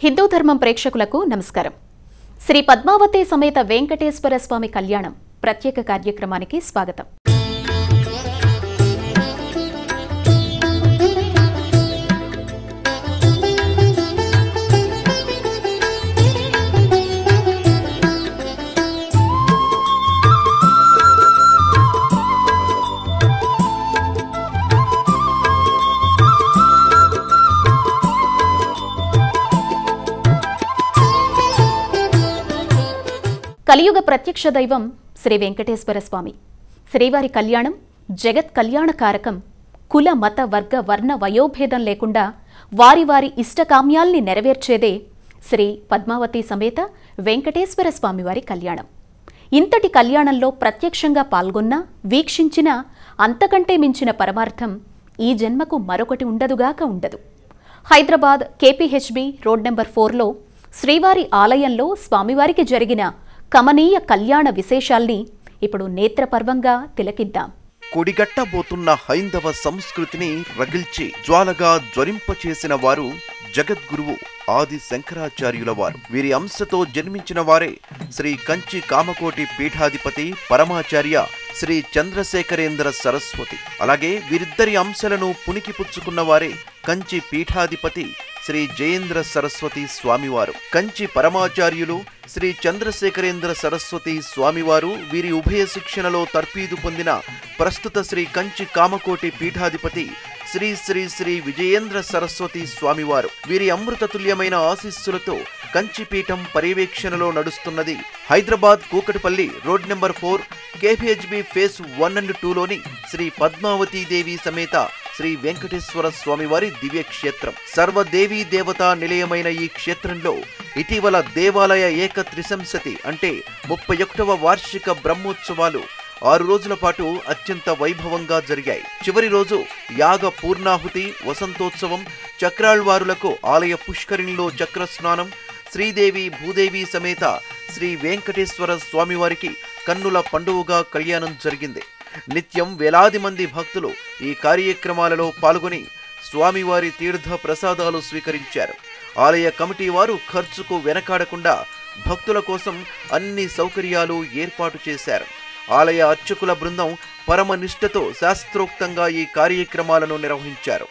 హిందూ ధర్మం ప్రేక్షకులకు నమస్కారం. శ్రీ పద్మావతి సమేత వెంకటేశ్వర స్వామి కళ్యాణం ప్రత్యేక కార్యక్రమానికి స్వాగతం. కలియుగ ప్రత్యక్ష దైవం శ్రీ వెంకటేశ్వర స్వామి. శ్రీవారి కళ్యాణం జగత్ కళ్యాణకారకం. కుల మత వర్గ వర్ణ వయోభేదం లేకుండా వారి వారి ఇష్టకామ్యాల్ని నెరవేర్చేదే శ్రీ పద్మావతి సమేత వెంకటేశ్వర స్వామివారి కళ్యాణం. ఇంతటి కళ్యాణంలో ప్రత్యక్షంగా పాల్గొన్నా వీక్షించినా అంతకంటే మించిన పరమార్థం ఈ జన్మకు మరొకటి ఉండదుగాక ఉండదు. హైదరాబాద్ కేపీహెచ్బీ రోడ్ నెంబర్ 4లో శ్రీవారి ఆలయంలో స్వామివారికి జరిగిన కమనీయ కళ్యాణ విశేషాల్ని ఇప్పుడు నేత్రపర్వంగా తిలకిద్దాం. కొడిగట్టబోతున్న హైందవ సంస్కృతిని రగిల్చి జ్వాలగా జ్వరింపచేసిన వారు జగద్గురువు ఆది శంకరాచార్యుల వారు. వీరి అంశతో జన్మించిన వారే శ్రీ కంచి కామకోటి పీఠాధిపతి పరమాచార్య శ్రీ చంద్రశేఖరేంద్ర సరస్వతి. అలాగే వీరిద్దరి అంశాలను పుణికిపుచ్చుకున్న వారే కంచి పీఠాధిపతి శ్రీ జయేంద్ర సరస్వతి స్వామివారు. కంచి పరమాచార్యులు శ్రీ చంద్రశేఖరేంద్ర సరస్వతి స్వామివారు వీరి ఉభయ శిక్షణలో తర్పీదు పొందిన ప్రస్తుత శ్రీ కంచి కామకోటి పీఠాధిపతి శ్రీ శ్రీ శ్రీ విజయేంద్ర సరస్వతి స్వామివారు. వీరి అమృతతుల్యమైన ఆశీస్సులతో కంచిపీఠం పర్యవేక్షణలో నడుస్తున్నది Hyderabad Kukatpally road number 4 KPHB phase 1 and 2లోని శ్రీ పద్మావతీదేవి సమేత శ్రీ వెంకటేశ్వర స్వామివారి దివ్యక్షేత్రం. సర్వదేవీ దేవతా నిలయమైన ఈ క్షేత్రంలో ఇటీవల దేవాలయ ఏక త్రిశంసతి అంటే 31వ వార్షిక బ్రహ్మోత్సవాలు 6 రోజుల పాటు అత్యంత వైభవంగా జరిగాయి. చివరి రోజు యాగ పూర్ణాహుతి, వసంతోత్సవం, చక్రాళ్వారులకు ఆలయ పుష్కరిణిలో చక్రస్నానం, శ్రీదేవి భూదేవి సమేత శ్రీ వెంకటేశ్వర స్వామివారికి కన్నుల పండువగా కళ్యాణం జరిగింది. నిత్యం వేలాది మంది భక్తులు ఈ కార్యక్రమాలలో పాల్గొని స్వామివారి తీర్థ ప్రసాదాలు స్వీకరించారు. ఆలయ కమిటీ వారు ఖర్చుకు వెనకాడకుండా భక్తుల కోసం అన్ని సౌకర్యాలు ఏర్పాటు చేశారు. ఆలయ అర్చకుల బృందం పరమనిష్టతో శాస్త్రోక్తంగా ఈ కార్యక్రమాలను నిర్వహించారు.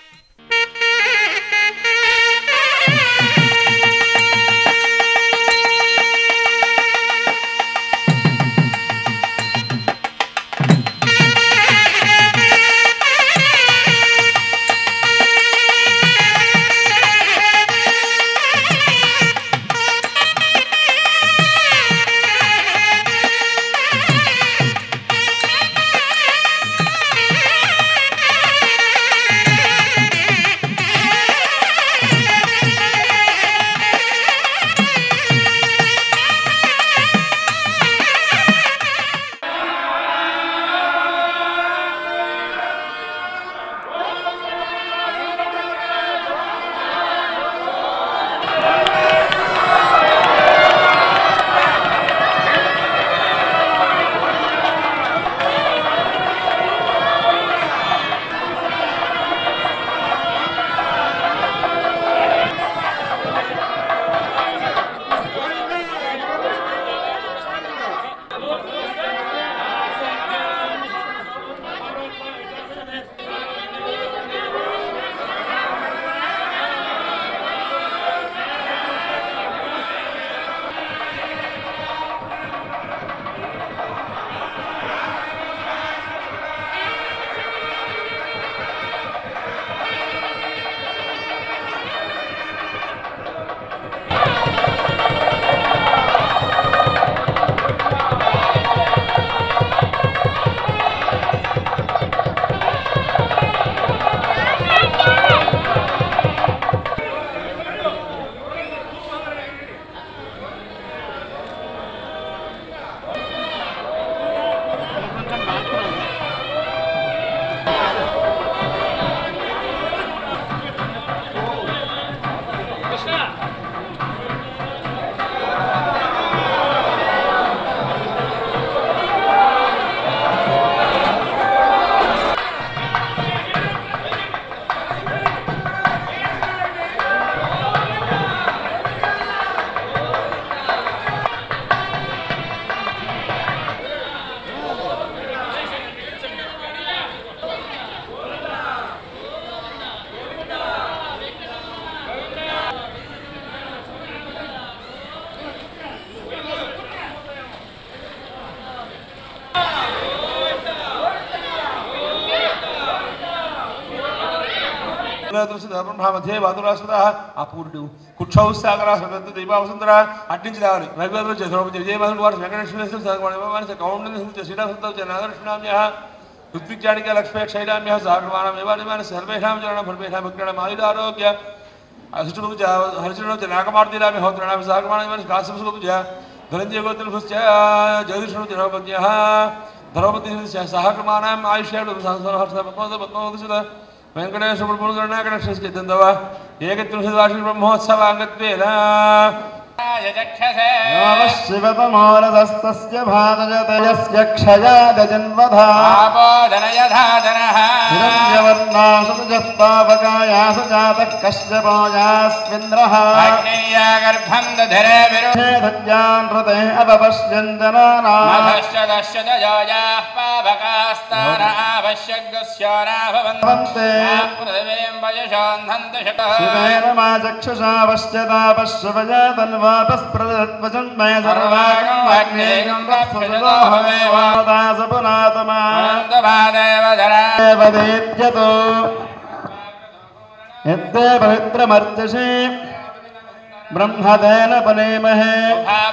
బ్రహ్మధ్యే బాధురాశ్వత ఆ పూర్ణుడు కుక్షౌ సాగరా సదత్తు దీపావసుందర అట్టించి రావాలి రవివారం ద్రౌపది విజయవాసం వారు వెంకటేశ్వర కౌండ శ్రీరామ నాగలక్ష్మీనామ్య ఋత్విక్యాడిక లక్ష్మీ క్షైరామ్య సాగరమాణం సర్వేషాం చరణం ఫల్పేషాం విక్రణం ఆయురారోగ్య అశుభ హరిచరణ నాగమార్తీరామి హోత్రణాం సాగరమాణం కాశపుజ ధనంజయ గోత్రభుశ్చ జగదీశ్వర ద్రౌపద్య ద్రౌపది సహక్రమాణం ఆయుష్యాడు పద్మోదసుత వెంకటేశ్వర పురుగణాకటక్షితందవ ఏకత్రింశత్ వార్షిక బ్రహ్మోత్సవ అంగత్వేన శివతమోరదస్తస్య భారజతే యస్య క్షయాదజన్వధా ఆపోదనయధాధనః హిరణ్యవర్ణాసుజత్పావకాయాసు జాతః కశ్యపోయాస్మింద్రః అగ్నేయా గర్భం దధరే విరుద్ధేధజ్ఞాన్ హృదే అపపశ్యంజనానాం మధశ్చ దశ్చ జయాః పావకాస్తాన ఆవశ్యగ్స్యానా భవంతే పృథివీం వయశాన్నంత శతః శివేన మా చక్షుషా పశ్యతా పశ్యవజాతన్వాపస్ప్రదత్వజన్మయ సర్వాగం అగ్నేయం రక్షసదోహమేవాదాసపునాతమా దేవదేత్యతో యత్తే పవిత్రమర్చసి బ్రహ్మదేన పనేమహే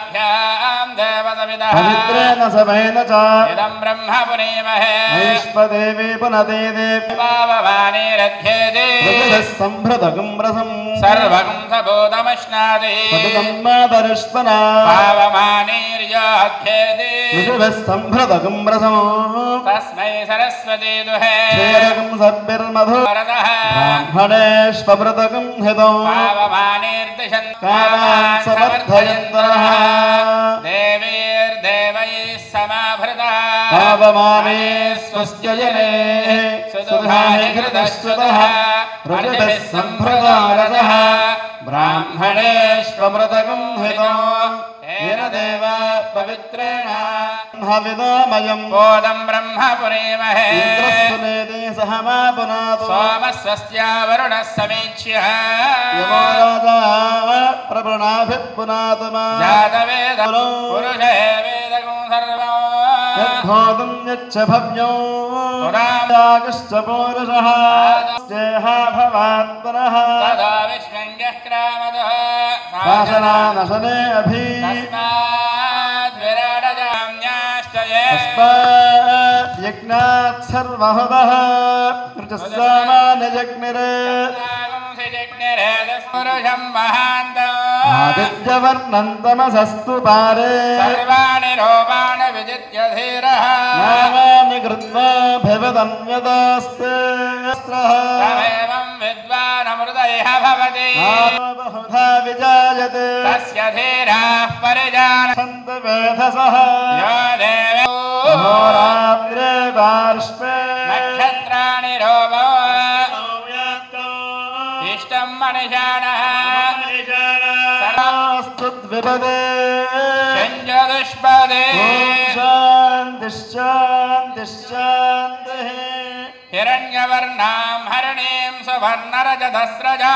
భ్యాం దేవతవిదః పవిత్రేణ సవేన చ ఇదం బ్రహ్మ పునేమహే వైష్పదేవి పునతే దేవి పావమానేరధ్యేదే సంభృతకం రసం సర్వం సబోధమశ్నాది పతికమ్మాదరుష్పనా పావమానేర్యాధ్యేదే సంభృతకం రసం తస్మై సరస్వతీ దుహే క్షీరకం సర్భిర్మధు వరదః బ్రాహ్మణేష్వమృతకం హితం పావమానేర్దిశన్ కామాన్ సమర్థయంతరః దేవైర్దేవైః సమాభృతః పావమానే స్వస్యజనే సుధాని ఘృతశ్రుతః రుజుభిः సంభృతారసః బ్రాహ్మణేష్వమృతకం హితం ఏన దేవ పవిత్రేణ బ్రహ్మవిదోమయం బోధం బ్రహ్మ పునేమహే ఇంద్రస్సునేతి సహ మా పునాతు సోమస్వస్త్యా వరుణः సమీక్ష్య యమో రాజా ప్రవృణాభిః పునాతు మా జాతవేద పురుషే వేదకం సర్వం యద్భోదం యచ్చ భవ్యో యాగశ్చ పూరుషః స్నేహ భవాత్మనః తదా విశ్వంగః క్రామదః భాషణానశనే అభి తస్మాద్విరాడజామ్యాశ్చయే యజ్ఞాత్ సర్వహుదః ఋతుస్సామాన్యజగ్నిరే పురుషం మహాంతం ఆదిత్యవర్ణం తమసస్తు పారే సర్వాణి రూపాణి విజిత్య ధీరః నామాని కృత్వా భవదన్యదాస్తే తమేవం విద్వానమృత ఇహ భవతి బహుధా విజాయతే తస్య ధీరాః పరిజానంత వేధసః యో దేవో అహోరాత్రే పార్శ్వే నక్షత్రాణి రూపో ఇష్టం మనిషాణః ద్విపదే సంజదుష్పదే శాంతి శాంతి శాంతి హిరణ్యవర్ణాం హరిణీం సువర్ణరజతస్రజాం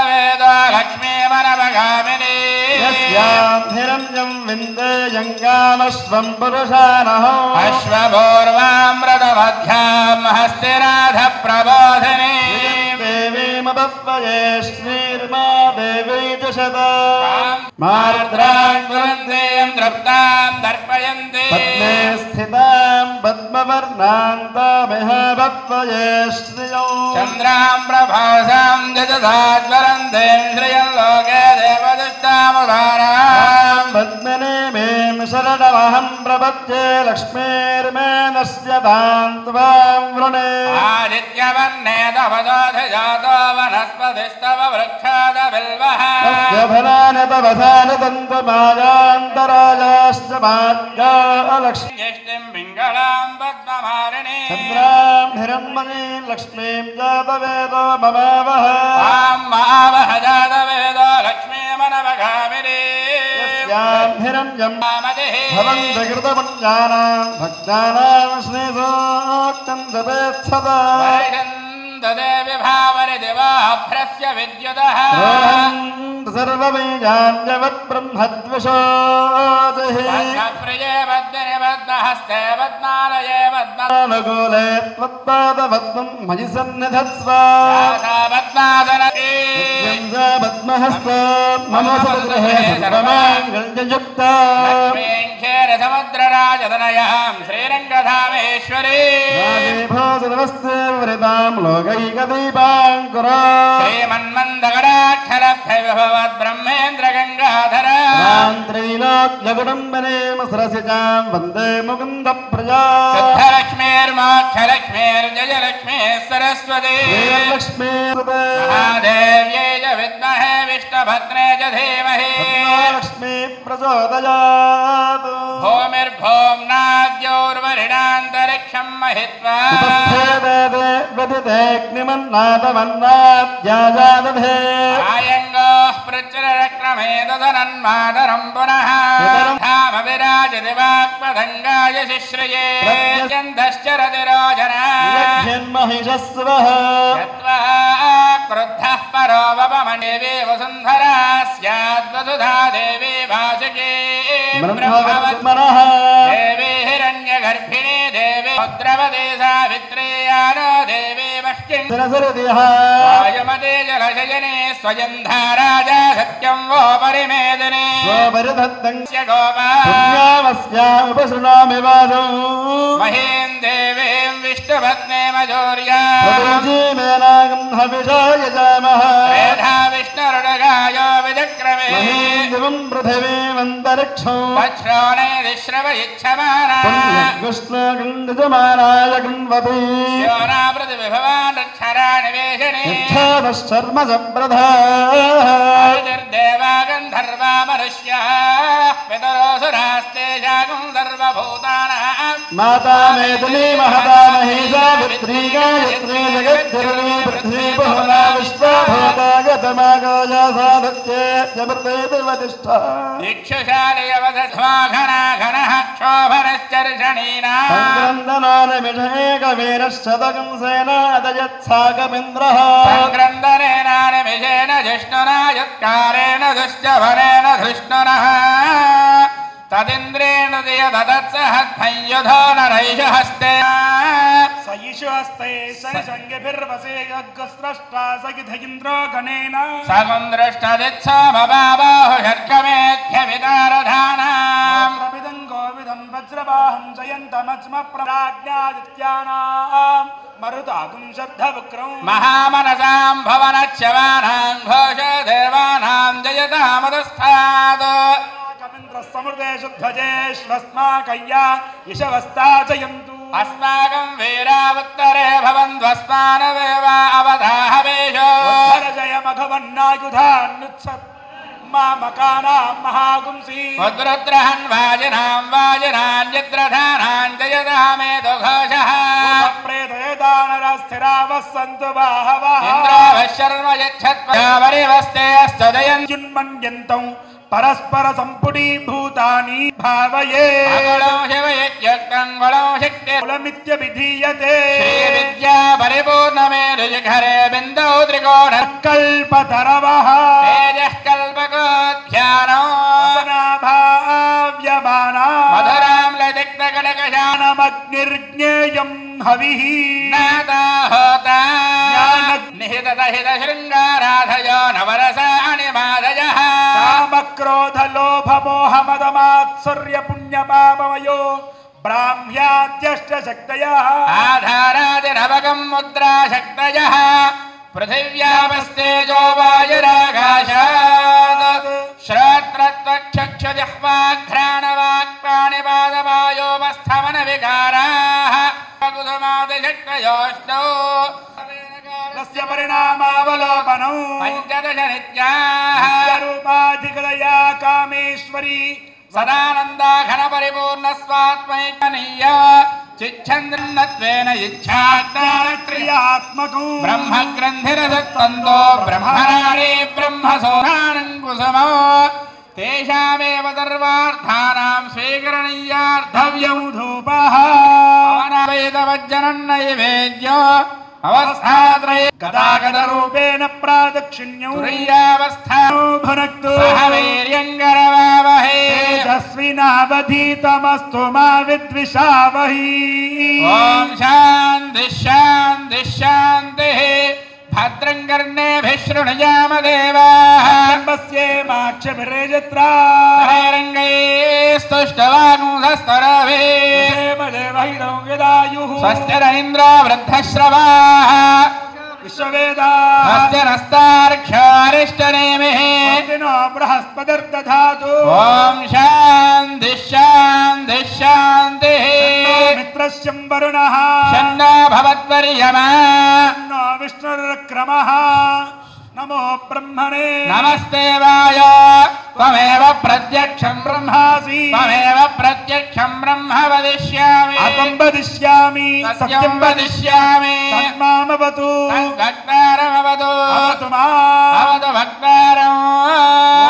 వేదో లక్ష్మీమనవగామినీ యస్యాం హిరణ్యం విందేయంగామశ్వం పురుషానహో అశ్వభూర్వామృతమధ్యాం హస్తిరాధ ప్రబోధినీ దేవీమపత్వయే శ్రీర్మా దేవీ దుషత మార్ద్రాం దృప్తాం దర్పయంతి పద్మే స్థితాం పద్మవర్ణాంతామిహ పత్వయే శ్రియో చంద్రాం ప్రభాసాం జజసాజ్వరంతేం శ్రియం లోకే దేవదుష్టాముదారాం పద్మనేమీం శరణమహం ప్రపద్యే లక్ష్మీర్మే నశ్యతాం త్వాం వృణే ఆదిత్యవర్ణే తపసోధిజాతో వనస్పతిస్తవ వృక్షాద బిల్వః తస్య ఫలాని తపసాని తంతుమాయాంతరాజాశ్చ భాగ్యా లక్ష్మీ జ్యేష్ఠిం పింగళాం పద్మమారిణీ చంద్రాం హిరణ్మయీం లక్ష్మీం జాతవేదో మమావహ తాం మహావహ జాతవేదో లక్ష్మీమనవగామినీ యస్యాం హిరణ్యం కామదిః భవంతి కృతపుణ్యానాం భక్తానాం శ్రీసూక్తం జపేత్సదా దదేవి భావరి దివాభ్రస్య విద్యుదః సర్వబీజాన్యవత్ బ్రహ్మద్విషోతిః ప్రియే పద్మిని పద్మ पद्महस्ते पद्मालये पद्मानुकूले त्वत्पादपद्मं मयि सन्निधत्स्व पद्मासनते पद्महस्ता मम सद्गृहे सर्वमाङ्गल्ययुक्ता समुद्रराजतनयां श्रीरङ्गधामेश्वरी नमस्ते वृतां लोकैकदीपाङ्कुरा श्रीमन्मन्दगडाक्षरभवद्ब्रह्मेन्द्र त्रैलोक्यकुटुम्बने सरसिजां वन्दे मुकुन्दप्रजा सिद्धलक्ष्मीर्मोक्षलक्ष्मीर्जयलक्ष्मीः सरस्वती लक्ष्मी महादेव्यै च विद्महे विष्णुभद्रे च धीमहि लक्ष्मी प्रचोदयात् भूमिर्भौम्नाद्योर्वरिणान्तरिक्षं महित्वा वदितेऽग्निमन्नादमन्नाद्याजादधे आयङ्गोः प्रचुरक्रमे ददनन्मातरं पुनः धामविराजति वाक्पतङ्गाय शिश्रये चन्दश्चरतिरोचना महिषस्वः यत्वा क्रुद्धः परो वपमणिवे वसुन्धरा स्याद्वसुधा देवी भासुके ब्रह्मवत्मनः देवी हिरण्यगर्भिणी देवी भद्रवती सावित्रेयानो देवी मह्यं वायुमते जलशयने स्वयं धाराजा सत्यं वो परिमेदिने उपशृणामि वादौ महीं देवीं विष्णुपत्नी मजोर्या हविषा यजामः मेधा विष्णुरुडगायो विचक्रमे पृथिवीमन्तरिक्षं तच्छ्रोणेदिश्रवयिच्छमाना कृष्णगन्धजमानाय गृह्णवति योना प्रतिविभवान् रक्षरानिवेशने शर्म सम्प्रधा देवा गन्धर्वा मनुष्याः पितरोऽसुरास्तेषां सर्वभूतानां माता मेदिनी महता महिषा पुत्री गायत्री जगद्धिरणी पृथ्वी बहुला विश्वभूता गतमागोजा साधत्ये जमृतेतिवतिष्ठा इक्षुशालयवधस्वाघनाघनः क्षोभनश्चर्षणीनां संक्रन्दनानिमिषेकवीरशतकं सेनादयत्साकमिन्द्रः संक्रन्दनेनानिमिषेण जिष्णुना यत्कारेण दुश्चभरेण धृष्णुनः तदिन्द्रेण ददत्सहद्भञ्युधो नरैषु हस्ते सयिषु हस्ते शनिसङ्गिभिर्वसे यज्ञस्रष्टा सगिध इन्द्रो गणेन समुद्रष्टदित्समबाबाहुषर्गमेध्यमितारधानाम् प्रविदं गोविदं वज्रवाहं जयन्तमज्मप्रज्ञादित्यानां मरुतागुं शब्दवक्रं महामनसां भवनच्छवानां घोषदेवानां जयतामदस्थात् समृद्धे शुद्धजेष्वस्माकय्या यशवस्ता जयन्तु अस्माकं वीरावुत्तरे भवन्ध्वस्मानवेवा अवधाहवेशो जय मघवन्नायुधान्युत्सत् मामकानां महागुंसि उद्रुद्रहन् वाजिनां जयतामेतु घोषः प्रेतयदानरस्थिरावः सन्तु बाहवः इन्द्रावः शर्म यच्छत्वरिवस्ते अस्तु जयन्त्युन्मन्यन्तौ परस्पर सम्पुटीभूतानि भावये अकुलं शिवयज्ञक्तं शक्ति कुलमित्यभिधीयते श्रीविद्या परिपूर्णमेरुशिखरे बिन्दौ त्रिकोण कल्पतरवः तेजः कल्पकोऽध्यानो भाव्यमाना मधुरां लतिक्तकटकशानमग्निर्ज्ञेयं हविः नाता होता निहितदहितशृङ्गाराधयो नवरसाणि मादयः कामक्रोधलोभमोहमदमात्सर्यपुण्यपापमयो ब्राह्म्याद्यष्टशक्तयः आधारादिनवकं मुद्राशक्तयः पृथिव्यापस्तेजो वायुराकाशात् श्रोत्रत्वक्षक्षजिह्वाघ्राणवाक्पाणिपादवायोपस्थमनविकाराः कुसुमादिशक्तयोष्टौ तस्य परिणामावलोकनौ पञ्चदश नित्याः रूपाधिकदया कामेश्वरी सदानन्दा घनपरिपूर्णस्वात्मैकनीय चिच्छन्द्रन्नत्वेन इच्छात्मक्रियात्मको ब्रह्मग्रन्थिरसत्तन्तो ब्रह्मराणे ब्रह्मसोनानं कुसुमो तेषामेव सर्वार्थानां स्वीकरणीयार्धव्यं धूपः पवनवेदवज्जनं नैवेद्यो अवस्थात्रये गदागदरूपेण प्रादक्षिण्यौ तुरीयावस्थानो भुनक्तु सह वीर्यं करवावहे तेजस्वी विनावधीतमस्तु मा विद्विषावहि। ओम शांति शांति शांति। भद्रं कर्णेभिः शृणुयाम देवाः। ब्रह्मस्येमाक्षभिर्यजत्रा स्तुष्टवानुधस्तरभिः यदायुः स्वस्य न इन्द्रो वृद्धश्रवाः विश्ववेदाः स्वस्य नस्तार्क्ष्यारिष्टनेमिः नो बृहस्पतिर्दधातु। ओम शांति शांति शांतिः। मित्रस्यं वरुणः शन्नो भवत्वर्यमा नो विष्णुर्क्रमः। नमो ब्रह्मणे नमस्ते वाय त्वमेव प्रत्यक्षं ब्रह्मासि त्वमेव प्रत्यक्षं ब्रह्म वदिष्यामि अहं वदिष्यामि सत्यं वदिष्यामि तन्मामवतु भक्तारमवतु अवतु माम्। अवतु भक्तारम्।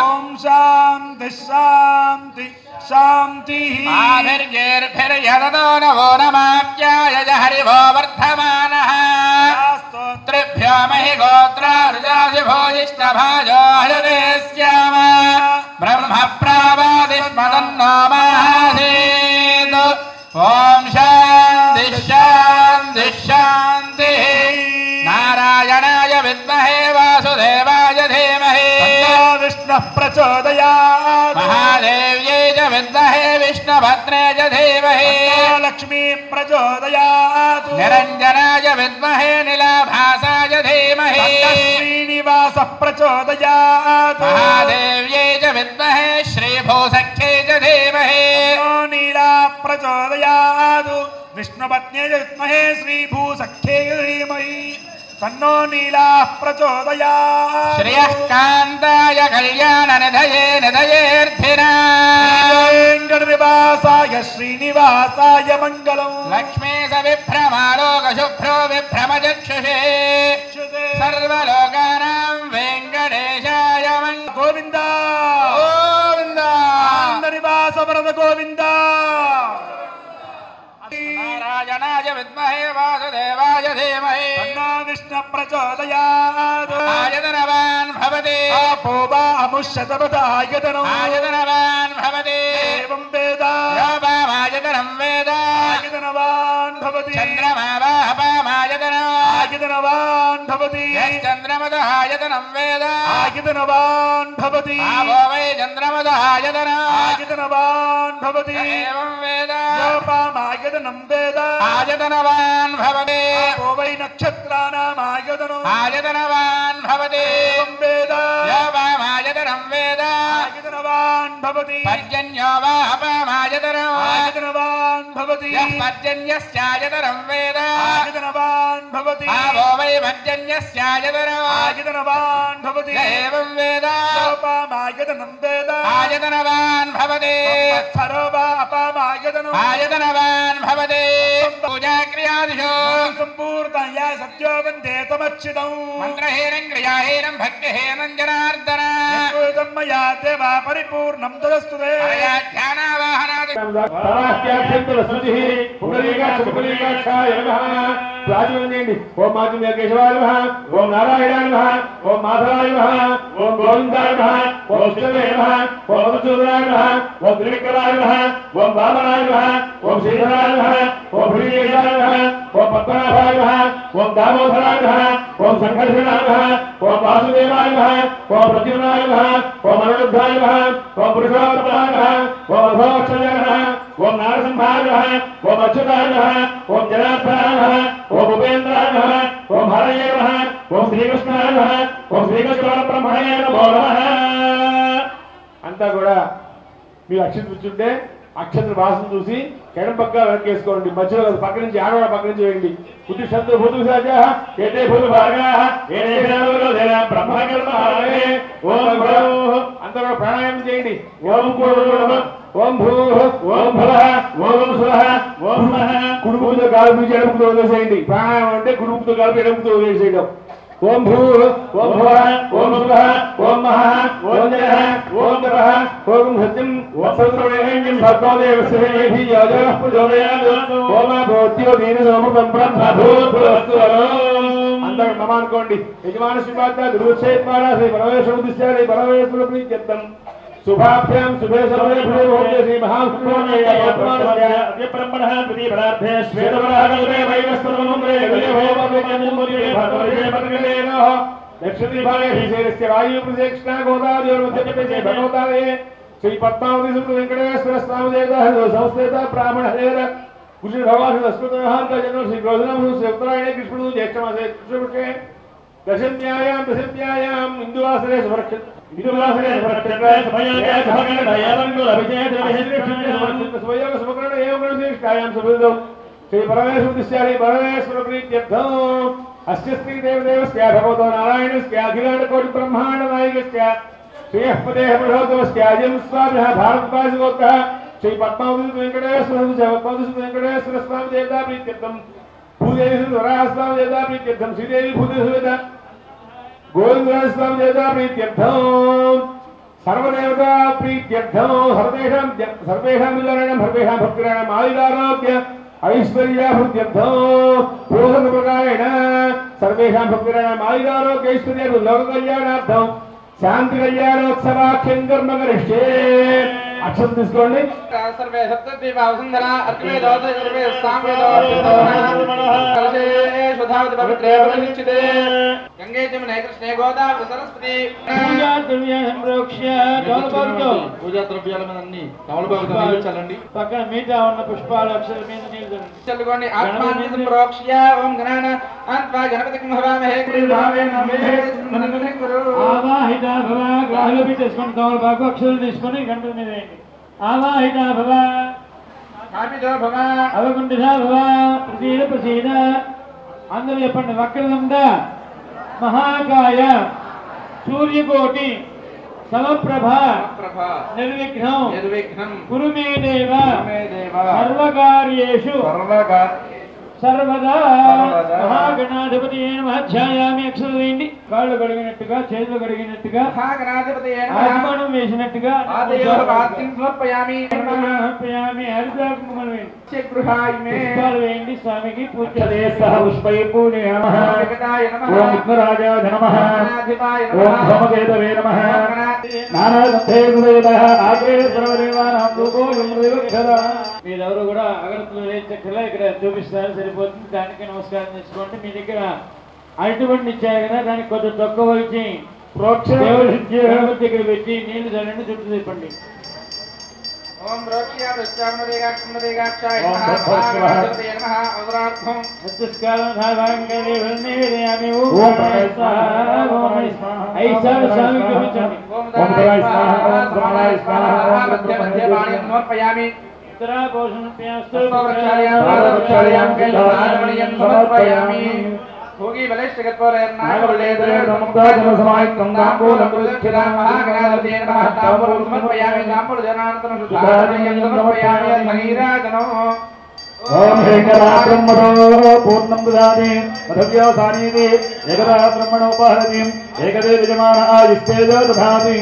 ॐ शान्ति शान्ति शान्तिः। आभिर्गेर्भिर्यदतो नवो नमाप्याय हरिभो वर्धमानः स्तोत्रेभ्यो महि गोत्रारुजासि भोजिष्ठभाजो हृदे स्याम ब्रह्म प्रावादिष्मदन्नो मासीत्। ॐ शान्ति शान्ति शान्तिः। नारायणाय विद्महे वासुदेवाय धीमहि विष्णुः प्रचोदयात्। महादेव्यै च विद्महे विष्णुभद्रे च धीमहि लक्ष्मी प्रचोदयात्। निरञ्जनाय विद्महे नीलाभासाय धीमहि श्रीनिवासः प्रचोदयात्। महादेव्यै च विद्महे श्रीभूसख्यै च धीमहि नीला प्रचोदयात्। विष्णुपत्न्यै च विद्महे श्रीभूसख्यै च धीमहि तन्नो नीलाः प्रचोदयात्। श्रियः कान्ताय कल्याणनिधये निधयेऽर्थिनाम् वेङ्कटनिवासाय श्रीनिवासाय मङ्गलम्। लक्ष्मी स विभ्रमालोकशुभ्रो विभ्रमचक्षुषे सर्वलोकानां वेङ्कटेशाय मङ्गलम्। गोविन्द गोविन्द। आनन्दनिवास वरद गोविन्द। नारायणाय विद्महे वासुदेवाय धीमहि तन्नो विष्णुः प्रचोदयात्। आयतनवान् भवति आपो वा अमुष्यतपदायतनो आयतनवान् भवति एवं वेद यो वामायतनं वेद आयतनवान् भवति। चन्द्रमा वापामायतनो आयतनवान् भवति। यश्चन्द्रमदः आयतनं वेद आयतनवान् भवति। आवो वै चन्द्रमदः आयतनो आयतनवान् भवति। एवं वेद योपामायतनं वेद आयतनवान् भवति आपो वै नक्षत्राणाम् आयतनो आयतनवान् भवति एवं वेद यो वामायतनं वेद आयतनवान् भवति। पर्जन्यो वापामायतनो आयतनवान् भवति। यः पर्जन्यस्यायतनं वेद आयतनवान् भवति। आवो वै पर्जन्यस्यायतनो आयतनवान् भवति। य एवं वेद योपामायतनं वेद आयतनवान् भवति संवत्सरो वा अपामायतनो आयतनवान् भवति पूजाक्रियादिषु सम्पूर्णया सत्यो वन्दे तमच्युतम्। मन्त्रहीनं क्रियाहीनं भक्तिहीनं जनार्दन यत्कृतं मया देवा परिपूर्णं तदस्तु ते। ध्यानावाहनादि రాజుండి ఓం మాధుర్య కేశవాయ నమః ఓం నారాయణాయ నమః ఓం మాధవాయ నమః ఓం గోవిందాయ నమః ఓం విష్ణవే నమః ఓం మధుసూదనాయ నమః ఓం త్రివిక్రమాయ నమః ఓం వామనాయ నమః ఓం శ్రీధరాయ నమః ఓం భృంగేశాయ నమః ఓం పద్మనాభాయ నమః ఓం దామోదరాయ నమః ఓం సంకర్షణాయ నమః ఓం వాసుదేవాయ నమః ఓం ప్రద్యుమ్నాయ నమః ఓం అనురుద్ధాయ నమః ఓం పురుషోత్తమాయ నమః ఓం అభోక్షయాయ నమః ఓం నారసింహాయ నమః ఓం అచ్యుతాయ నమః ఓం జనార్దనాయ నమః ఓం ఉపేంద్రాయ నమః ఓం హరయే నమః ఓం శ్రీకృష్ణాయ నమః ఓం శ్రీకృష్ణ బ్రహ్మణే నమో నమః. అంతా కూడా మీరు అక్షతలు కూర్చుంటే అక్షతల భాషను చూసి ఎడం పక్క వెనకేసుకోండి. మధ్యలో పక్క నుంచి ఆడవాడ పక్క నుంచి వేయండి. బుద్ధి శత్రు భూతు సహజ ఏతే భూత భాగా బ్రహ్మకర్మే ఓం అంతా కూడా ప్రాణాయామం చేయండి. ఓం ఓం భూ ఓం భవ ఓం స్వ ఓం కుడుముతో కాలు ఎడుపుతో వదిలేసేయండి. ప్రాణాయామం అంటే కుడుముతో కాలు ఎడుపుతో వదిలేసేయడం. ఓం భూ ఓం భవ ఓం స్వ ఓం మహ ఓం జయ ఓం తప ఓం సత్యం ఓం సౌత్రవేణ్యం భక్తోదేవస్యేభి యోజనః ప్రచోదయాత్ ఓం భూత్యో దీనసమృతం బ్రహ్మభూత్వస్తు. అందరూ నమ అనుకోండి. యజమాన శ్రీపాద గురుక్షేత్వారా శ్రీ పరమేశ్వర ఉద్దిశ్యాలి పరమేశ్వర ప్రీత్యర్థం शुभाभ्यां शुभे सर्वे भूते श्री महापुण्य अद्य ब्रह्मणः द्वितीय पदार्थे श्वेतवराहकल्पे वैवस्वतममुद्रे गलेभोपविजन्मुद्रे भगवते पद्मलेनो दक्षिणभागे श्रीशैलस्य वायुप्रदक्षिणा गोदावरीर्मध्यप्रदेशे भगवतालये श्री पद्मावती सुत वेंकटेश्वर स्वामी देवता संस्थेता ब्राह्मण हरेर कुशल भगवान संस्कृतमहान का जन्म श्री गोधनम से उत्तरायणे कृष्ण ज्येष्ठ मासे कृष्णपक्षे दशम्यायां हिंदुवासरे सुरक्षित हिंदुवासरे सुरक्षित समयाय सभगणयावंगुल अभिषेक स्वयोग समकरण एवं गणेशायां सुबुद्धो श्री परमेश्वर दिश्यारि परमेश्वर प्रीत्यर्थम अस्य श्री देवदेवस्य भगवतो नारायणस्य अखिलांड कोटि ब्रह्मांड नायकस्य श्री पदेह प्रभोतमस्य अजम स्वामिनः भारतवासिगोत्रः श्री पद्मावती वेंकटेश्वर स्वामी देवता प्रीत्यर्थम भूदेवी वराहस्वामी देवता प्रीत्यर्थम श्रीदेवी भूदेवी गोविंद स्वामी देवता प्रीत्यर्थम सर्वदेवता प्रीत्यर्थम सर्वेषां विचारणं सर्वेषां भक्तिराणां आयुरारोग्य ऐश्वर्याभूत्यर्थम पूर्णप्रकारेण सर्वेषां भक्तिराणां आयुरारोग्य ऐश्वर्य लोककल्याणार्थं शांति कल्याणोत्सवाख्यं कर्म करिष्ये अक्षर తీసుకోండి सर्वे सप्तद्वीपा वसुंधरा अर्कमे दोते सर्वे सामे दोते सुधावति पवित्रे परिचिते गंगे जमुने कृष्णे गोदावरी सरस्वती పూజా ద్రవ్య సంప్రోక్ష్య తమలపాకుతో పూజా ద్రవ్యాల మీద అన్ని తమలపాకుతో నీళ్లు చల్లండి పక్కన మిగతా ఉన్న పుష్పాలు అక్షర మీద నీళ్లు చల్లండి చల్లుకోండి ఆత్మాన్ని సంప్రోక్ష్య ఓం గణాన అంత్వా గణపతికి మహావామహే గురుభావే నమః ఆవాహిత భవ గ్రాహులు పెట్టేసుకొని తమలపాకు అక్షరాలు తీసుకొని గణపతి మీద వేయండి ఆవాహిత భవ కామిదో భవ అవకుంఠిత భవ ప్రసీద ప్రసీద అందరూ చెప్పండి వక్రదండ మహాకాయ సూర్యకోటి సమప్రభ నిర్విఘ్నం కురు మే దేవ సర్వకార్యేషు సర్వదా మహాగణాధిపతి ధ్యాయామి అక్షరం వేయండి కాళ్ళు కడిగినట్టుగా చేతులు కడిగినట్టుగా ఆత్మానం వేసినట్టుగా సమర్పయామి హరిద్రాకుమలు వేయండి స్వామికి పూజ పుష్పై పూజయామరాజాయ నమః ఓం భమకేతవే నమః మీరెవరు కూడా అగరత్తులు వేయించక్కర్లా ఇక్కడ చూపిస్తారు సరిపోతుంది దానికి నమస్కారం చేసుకోండి మీ దగ్గర అరటిబండి ఇచ్చారు కదా దానికి కొంచెం తొక్క వచ్చి దగ్గర పెట్టి నీళ్లు చల్లండి చుట్టూ తిప్పండి ఓం రోక్ష్యా ప్రత్యామరేగాక్షాయ నమః అవరార్థం సత్యస్కారం ధారాంగరే వన్నేయామి ఓం ఐసార స్వామి చూపించండి ఓం ధరాయ స్వాహా ఓం ధరాయ స్వాహా ఓం మధ్య వాణి సమర్పయామి ఇతరా పోషణ ప్యాస్తు ప్రచార్యాం కేంద్రార్మణియం సమర్పయామి భోగి బలేష్టగత్వరయర్నాగవలేదరే నమః సమాయిత్తం దాంబూలం ప్రదక్షిణాం మహాగణాధిపతే నమః తాంబూలం సమర్పయామి దాంబూల జనానంతరం శుద్ధారయం సమర్పయామి మహీరాజనో ఓం హేకరా బ్రహ్మణో పూర్ణం దదాతి మధవ్యాసానీతి ఏకదా బ్రహ్మణోపహరతి ఏకదే విజమాన ఆయుస్తేజ దధాతి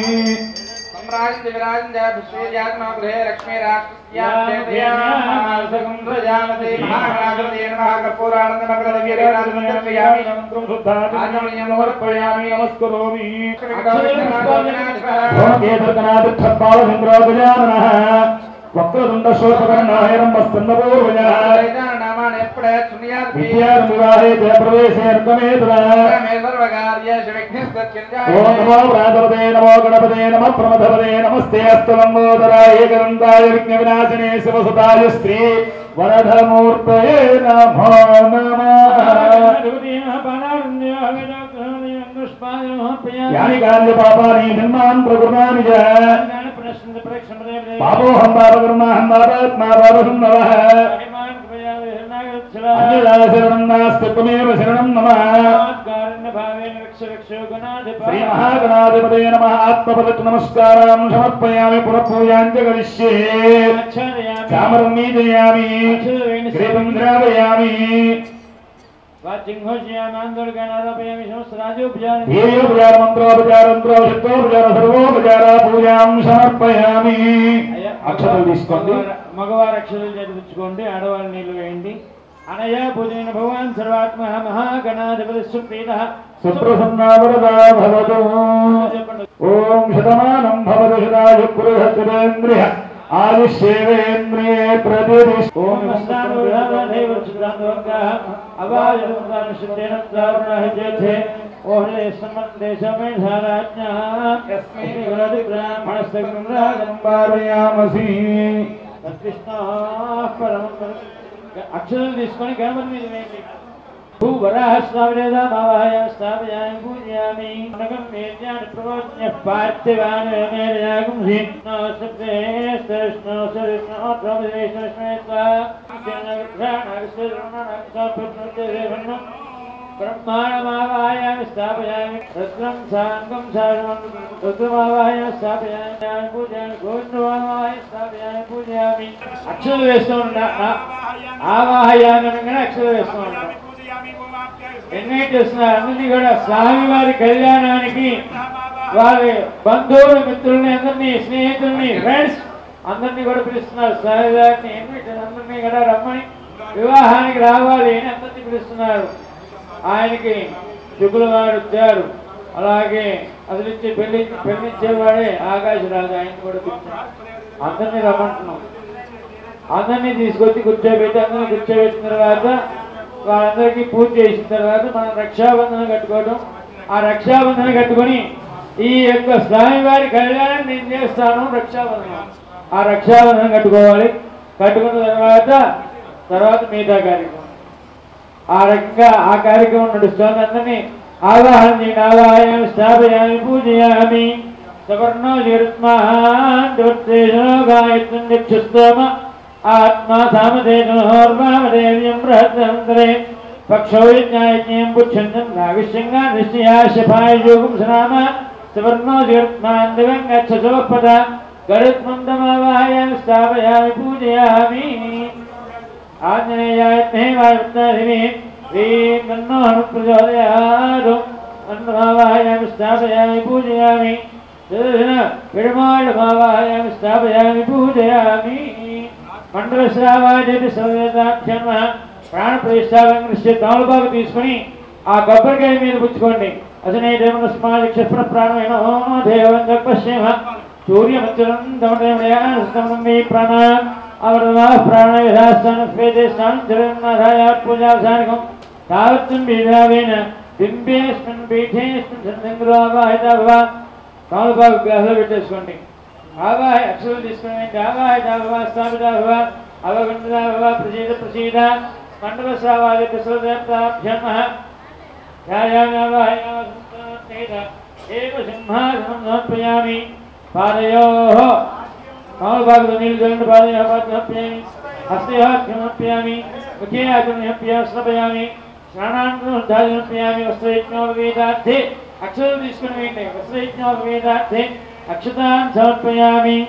सम्राजन् विराजन् जय विश्वेजात्मा गृहे लक्ष्मी राष्ट्रस्याम् प्रजापते महागणाधिपते नमः कर्पूरानन्दमकरदवीराजमन्त्रयामि आचमनीयं समर्पयामि नमस्करोमि ओम वक्रतुंड शोभकर्णायरम्बस्तन्नपूर्वजः नामानि एप्पडे सुनियात् विद्यारम्भाहे जयप्रवेशे अर्कमेतरा सर्वकार्येषु विघ्नस्तच्चिन्ताय ओम नमो व्रातपते नमो गणपते नमः प्रमथपते नमस्ते अस्तलम्बोदराय एकदन्ताय विघ्नविनाशिने शिवसुताय श्री वरधमूर्तये नमो नमः यानि कार्यपापानि जन्मान् प्रकृतानि च पापोऽहं पापकर्माहं पापात्मा पापसं नमः अन्यदाशरणं नास्ति त्वमेव शरणं नमः श्री महागणाधिपतये नमः आत्मपदक नमस्कारान् समर्पयामि पुनः पूजां च करिष्ये चामरं नीजयामि घृतं द्रावयामि సమర్పయామి అక్షతలు తీసుకోండి మగవారి అక్షతలు చదివించుకోండి ఆడవారి నీళ్లు వేయండి అనయ పూజన భగవాన్ సర్వాత్మ మహాగణాధిపతి సుప్రీత సుప్రసన్నావరదా భవతు ఓం శతమానం భవతు శతాయ पुरुषसुरेन्द्रिय आदिशेवेन्द्रिये प्रतिष्ठ ओम स्नानुराधेव सुदानोर्गः अवाजनुदानशुद्धेन प्रावणः ओहे सम्बन्धेशमे धाराज्ञः यस्मै गुरुदि ब्राह्मणस्तग्राजं पारयामसि कृष्णः परमं अक्षरं తీసుకొని గణపతి మీద వేయండి भूवराहस्वामिनेदामावाय स्थापयामि पूजयामि नगं मेज्ञान प्रवोज्ञ पार्थिवान् मेरयागुं हिन्नो सप्ते स्तष्णो सरिष्णो त्वमदेशस्मेत्वा जनग्रहणागस्वरुणानागस्वपुत्रदेवन्नं ब्रह्माणमावायामि स्थापयामि रुद्रं साङ्गं सारमं रुद्रमावायामि स्थापयामि पूजयामि गोविन्दमावायामि स्थापयामि पूजयामि अक्षर वेस्तु आवाहयामि अक्षर वेस्तु ఎన్ని చేస్తున్నారు అందరినీ కూడా స్వామివారి కళ్యాణానికి వారి బంధువులు మిత్రుల్ని అందరినీ స్నేహితుల్ని ఫ్రెండ్స్ అందరినీ కూడా పిలుస్తున్నారు స్వామివారిని అందరినీ కూడా రమ్మని వివాహానికి రావాలి అని అందరినీ పిలుస్తున్నారు ఆయనకి శుక్రవారు వచ్చారు అలాగే అసలు పెళ్లిచ్చేవాడే ఆకాశరాజు ఆయన్ని కూడా పిలుస్తున్నారు అందరినీ రమ్మంటున్నాం అందరినీ తీసుకొచ్చి కూర్చోబెట్టి అందరినీ కూర్చోబెట్టిన తర్వాత వాళ్ళందరికీ పూజ చేసిన తర్వాత మనం రక్షాబంధనం కట్టుకోవడం ఆ రక్షాబంధనం కట్టుకొని ఈ యొక్క స్వామివారి కళ్యాణం నేను చేస్తాను రక్షాబంధనం ఆ రక్షాబంధనం కట్టుకోవాలి కట్టుకున్న తర్వాత మిగతా కార్యక్రమం ఆ రకంగా ఆ కార్యక్రమం నడుస్తుంది అందరినీ ఆవాహన చేయండి ఆవాహయామి స్థాపయామి పూజయామి సవర్ణో గాయత్రం చక్షుస్తోమ आत्मा सामदेवोर्वामदेव्यं बृहद्रन्त्रे पक्षो यज्ञायज्ञं पुच्छन्दं नागश्यङ्गा निश्चयाशपाययोगं सनाम सवर्णो जगत्मान् दिवं गच्छसोपदा गरुत्मन्दमावाहयामि स्थापयामि पूजयामि आञ्जनेयाय वायुत्तरिः ह्रीं तन्नो हनुः प्रचोदयात् अन्नमावाहयामि स्थापयामि पूजयामि पेरुमाळमावाहयामि स्थापयामि पूजयामि మండలశ్రావాజటి సర్వేదాఖ్యమ ప్రాణ ప్రతిష్టాలంకృష్య తమలపాకు తీసుకుని ఆ కొబ్బరికాయ మీద పుచ్చుకోండి అసనే దేవన స్మారక్షణ ప్రాణమైన ఓం దేవం పశ్యేమ సూర్యమచ్చరం దమడమయాస్తమం మే ప్రాణ అవరదా ప్రాణ విధాస్థాన స్వేదే స్నానం జగన్నాథాయ పూజాసానికం తావత్తం బీజావేన బింబేస్మిన్ పీఠేస్మిన్ సంగ్రహావాహితవ తమలపాకు గ్లాసులో పెట్టేసుకోండి आवाह अक्षर తీసుకుని आवाह दावा स्थापित हुआ अवगंधा हुआ प्रसीद प्रसीद मंडल श्रावाय प्रसदेवताभ्यमः ध्यायामि आवाहयामि एव सिंहासनं समर्पयामि पादयोः कमलभागनील जलंड पादयोः समर्पयामि हस्तयोः समर्पयामि मुखे आचमयामि स्नापयामि स्नानानन्तरं समर्पयामि वस्त्रयज्ञोपवेदार्थे अक्षर తీసుకుని वस्त्रयज्ञोपवेदार्थे अक्षतान् समर्पयामि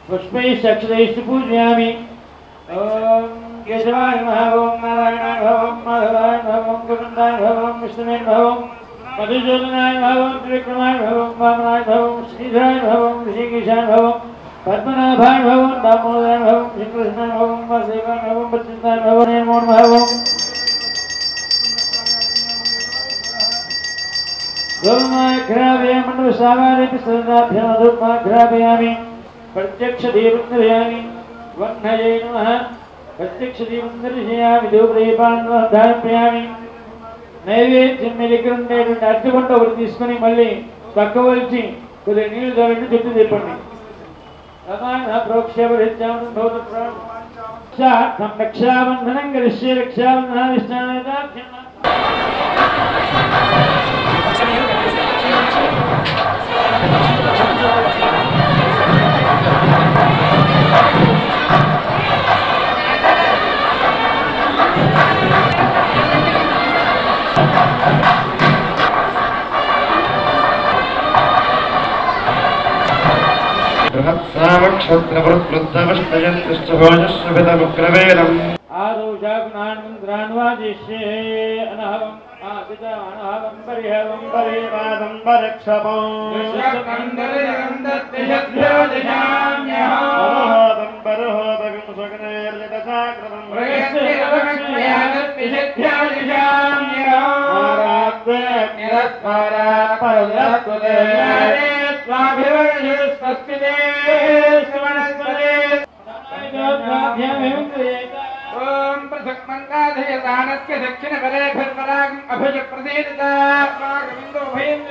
पुष्पैश्च अक्षतैश्च पूजयामि ओम केशवाय नमः ओम नारायणाय नमः ओम माधवाय नमः ओम गोविन्दाय नमः ओम विष्णुवे नमः ओम मधुसूदनाय नमः ओम त्रिविक्रमाय नमः ओम वामनाय नमः ओम श्रीधराय नमः ओम ऋषिकेशाय नमः ओम पद्मनाभाय नमः ओम दामोदराय नमः ओम श्रीकृष्णाय नमः ओम वासुदेवाय नमः ओम बच्चनाय नमः ओम धूमाघ्रापयामि मंडलश्रावादेति सदाभ्यां धूमाघ्रापयामि प्रत्यक्षदीपं वह्नये नमः प्रत्यक्षदीपं दर्शयामि धूपदीपान् धारयामि नैवेद्యం మిలిగ్రంథేటువంటి అరటిపండు ఒకటి తీసుకొని మళ్ళీ పక్కవలిచి కొద్దిగా నీళ్లు తోడండి చుట్టూ తిప్పండి రమాణ ప్రోక్షేపరిత్యామం భవతు ప్రాణం రక్షాబంధనం గరిష్యే రక్షాబంధనాధిష్టానదాభ్యం बृहत्सामक्षत्रवृद्धवष्टयन्तुष्टभोजस्वभितमुग्रवेदम् आदौ जागुणान्मन्त्रान्वादिष्ये अनहवम् आदितानहवं परिहवं परिवादं परक्षपम् विश्वकन्दरयन्दद्दिशभ्यो दिशाम्यहम् परहोदगं स्वग्नेर्लितसाकृतं प्रयस्तिरवक्ष्मयागद्दिशभ्यो दिशाम्यहम् आराध्य निरस्पारात् परदस्कुते स्वस्तिदे श्रवणस्पदे ओम पृथक्मन्दाधयदानस्य दक्षिणकरे भर्परागम् अभयप्रसीदिता प्रागमिन्दो भयं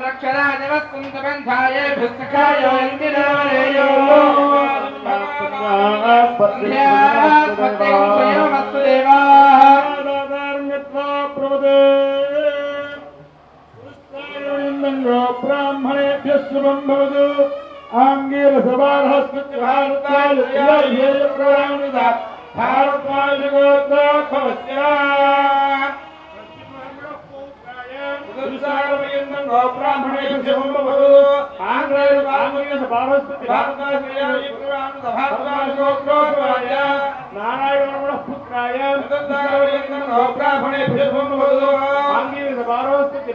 रक्षराजवस्तुन्तबन्धाय भृस्तकाय इन्दिरावरेयो स्वयमस्तु देवाः ब्राह्मणेभ्यः शुभं भवतु आङ्गीरसभारहस्कृत्य भारताय भारतवायुगोत्तभवस्य ब्राह्मणेभ्यः शुभं भवतु आङ्गीरसभारहस्कृत्य भारताय नारायणवर्मणः पुत्राय ब्राह्मणेभ्यः शुभं भवतु आङ्गीरसभारहस्कृत्य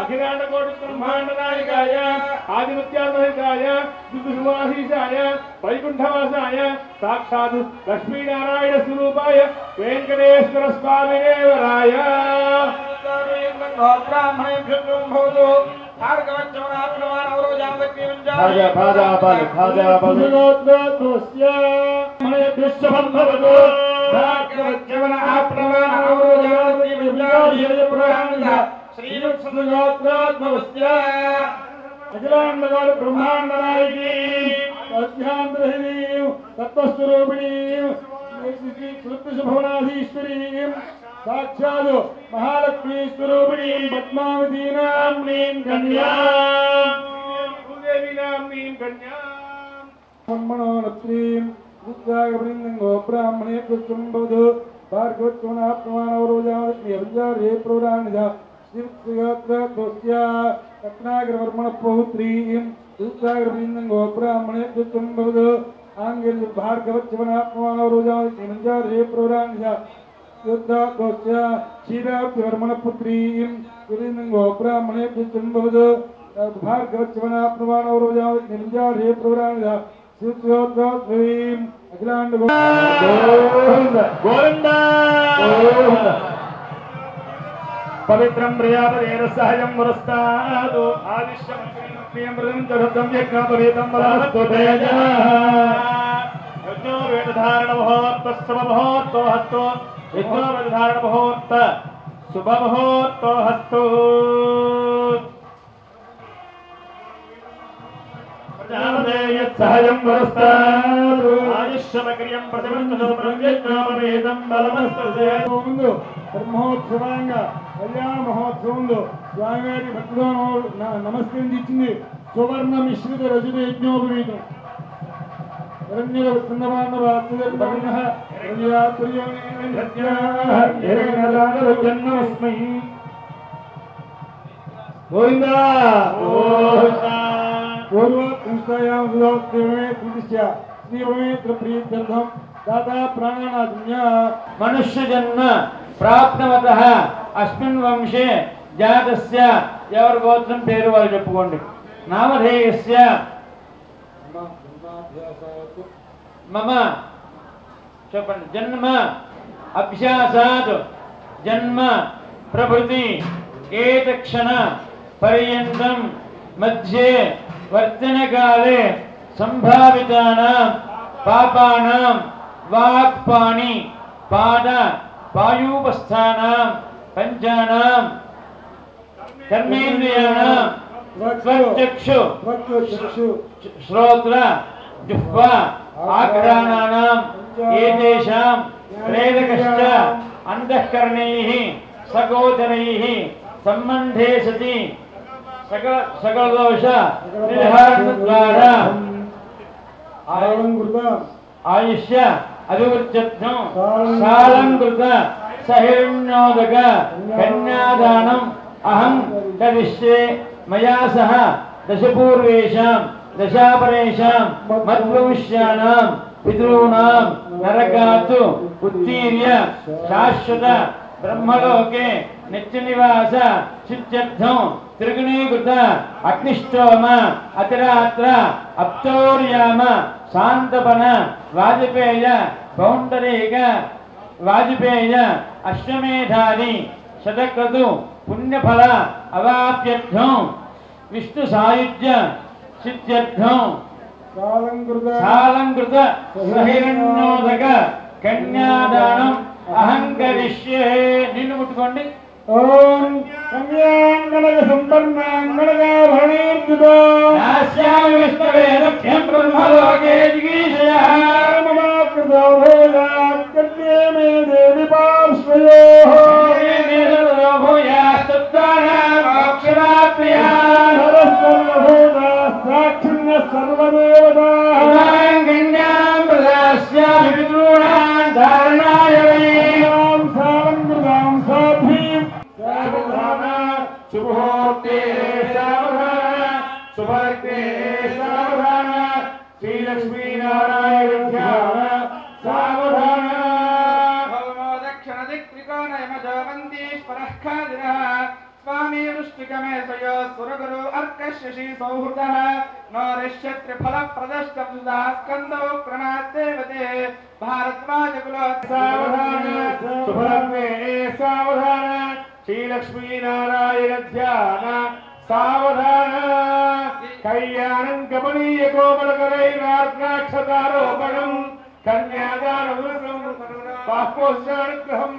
अखिलांडकोटिब्रह्मांडनायकाय आदिमत्यात्मकाय दुर्गुवासीशाय वैकुंठवासाय साक्षात् लक्ष्मीनारायण स्वरूपाय वेंकटेश्वर स्वामिदेवराय ब्राह्मणेभ्यः भवतु ब्रह्मांडनायकी तत्वस्वरूपिणी भुवनाधीश्वरी साक्षात् महालक्ष्मी स्वरूपिणी पद्मावती नाम्नीं कन्यां भूदेवी नाम्नीं कन्यां ब्रह्मणोनत्रीं बुद्धागवृन्दो ब्राह्मणेभ्यः शुभं भवतु भार्गवत्वनाप्तमानवरोजारे प्रौराणिजा श्रीगात्रस्य रत्नागरवर्मणः पौत्रीं बुद्धागवृन्दो ब्राह्मणेभ्यः शुभं भवतु आङ्गल्य भार्गवत्वनाप्तमानवरोजारे प्रौराणिजा युद्धात्वस्य क्षीराब्धिवर्मणपुत्रीं सुरीन्दो ब्राह्मणेभ्यः शुभं भवतु भार्गवत्वनाप्तमानवरोजारे प्रौराणिजा श्रीयोद्धात्वरीं अखिलांड गोविंद पवित्रं प्रियापदेन सहजं वरस्तादो आदिश्यं प्रियं मृदं जगतं यज्ञापवेदं बलहस्तो तेजः यज्ञो वेदधारणमहोत्तस्वमहोत्तो हस्तो यज्ञो वेदधारणमहोत्त शुभमहोत्तो हस्तो सहजं वरस्तादो आदिश्यमक्रियं प्रतिमन्ततो ब्रह्मयज्ञापवेदं बलहस्तो तेजः బ్రహ్మోత్సవాంగ కళ్యాణ మహోత్సవంలో స్వామివారి భక్తులు నమస్కరించింది సువర్ణ మిశ్రిత రజత యజ్ఞోపవీతం दाता प्राणानाज्ञ मनुष्य जन्म प्राप्तवतः अस्मिन् वंशे जातस्य एवर गोत्रं पेरु वाळ्ळु चेप्पुकोंडि नामधेयस्य मम चेप्पंडि जन्म अभ्यासात् जन्म प्रभृति एतक्षण पर्यन्तं मध्ये वर्तनकाले संभावितानां पापानां वाक्पाणि पाद पायूपस्थानां पंचानां कर्मेन्द्रियाणां त्वक्चक्षु श्रोत्र जिह्वा आघ्राणानां एतेषां प्रेरकश्च अन्तःकरणैः सगोचरैः सम्बन्धे सति सकलदोष निवारणद्वारा आयुष्य अभिवृद्ध्यर्थं सालंकृत सहिरण्योदक कन्यादानम् अहं करिष्ये मया सह दशपूर्वेषां दशापरेषां मद्वंश्यानां पितॄणां नरकात् उत्तीर्य शाश्वत ब्रह्मलोके नित्यनिवास सिद्ध्यर्थं त्रिगुणीकृत अग्निष्टोम अतिरात्र अप्तौर्याम शांतपन वाजपेय पौंडरीक वाजपेय अश्वमेधादि శతక్రతు పుణ్యఫల అవాప్యర్థం విష్ణు సాయుధ్య సిద్ధ్యర్థం సాలంకృత సహిరణోదక కన్యాదానం అహంకరిష్యే. నిన్ను ముట్టుకోండి. ఓం కన్యాంగళ సంపర్ణాంగళాభరణేర్జుతో నాస్యామి విష్ణవే రక్ష్యం బ్రహ్మలోకే జిగీషయః మమాకృతో భూయాత్కర్యే మే దేవి పార్శ్వయోః సాక్షిణ్య సర్వదేవతాః కన్యాం ప్రదాస్యామి పితॄణాం ధారణాయ వైనాం సాలంకృతాం సాధ్వీం సావధాన శుభోక్తే సావధాన శుభర్తే సావధాన శ్రీలక్ష్మీనారాయణ ధ్యాన సావధాన దక్షిణ దిక్త్రికోణయమజవంతీశ్వరః ఖాదిరః స్వామి వృష్టికమే సయో సురగురు అర్కశశి సౌహృదః నోరిష్యత్రి ఫలప్రదష్టబ్దుదః స్కందో క్రమాత్తేవతే భారద్వాజకులో సావధాన శుభర్తే సావధాన శ్రీలక్ష్మీనారాయణ ధ్యాన సావధాన కళ్యాణం కమనీయ కోమలకరైరార్ద్రాక్షతారోపణం కన్యాదానమృతం బాహ్వోశ్చానుగ్రహం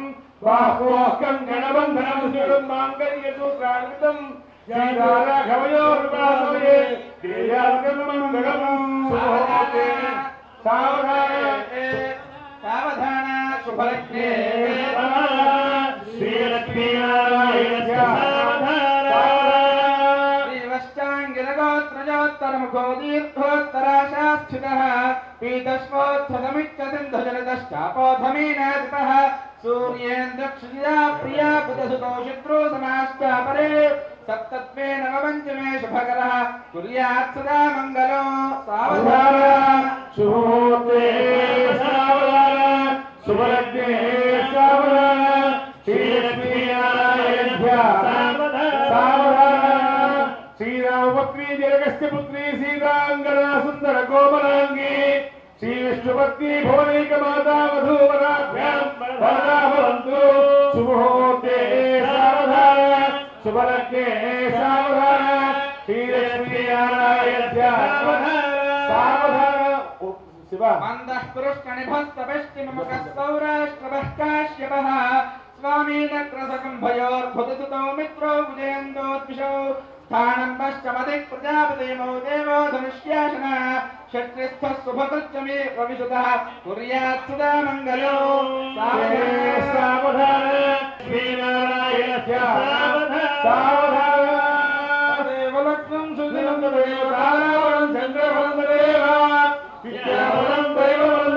బాహ్వోః కంకణబంధనం శివం మాంగళ్యసూత్రాన్వితం శ్రీరాఘవయోర్వాసవయే శ్రీయార్గమంగళం శుభోతే సావధాన సావధాన శుభలగ్నే శ్రీలక్ష్మీనారాయణ శ్రీవష్టాంగిరగోత్రజోత్తరముఖో దీర్ఘోత్తరాశాస్థితః పీతస్మోత్థమిచ్చతింధజలదశ్చాపోధమేనాదితः సూర్యేంద్రక్షిజా ప్రియా బుధసుతో శత్రు సమాష్టాపరే సప్తత్వే నవపంచమే శుభకరः కుర్యాత్ సదా మంగళం. సావధాన శుభోతే సావధాన శుభలగ్నే సావధాన శ్రీలక్ష్మీనారాయణ సావధాన శ్రీరామపత్ని జనకస్య పుత్రి సీతాంగనా సుందర కోమలాంగి శ్రీ విష్ణుపత్ని భువనైక మాతా వధూవరాభ్యాం వరదా భవంతు. శుభోతే సావధాన శుభలగ్నే సావధాన శ్రీలక్ష్మీనారాయణ సావధాన. శివ మందః పురుష్కనిభస్తపష్టిమముఖः సౌరాష్ట్రవః కాశ్యపः స్వామీనగ్రసకంభయోర్భుతసుతౌ మిత్రో విజయంతోద్విషౌ స్థానం పశ్చమదిక్ ప్రజాపతిమౌ దేవో ధనుష్యాసన క్షత్రిస్థः శుభకృత్యమే ప్రవిశుతः కుర్యాత్ సదా మంగళం. సావధాన శ్రీనారాయణ సావధాన దేవలక్ష్మం సుదినం దేవతారావణం చంద్రబలం దేవ విద్యాబలం దైవబలం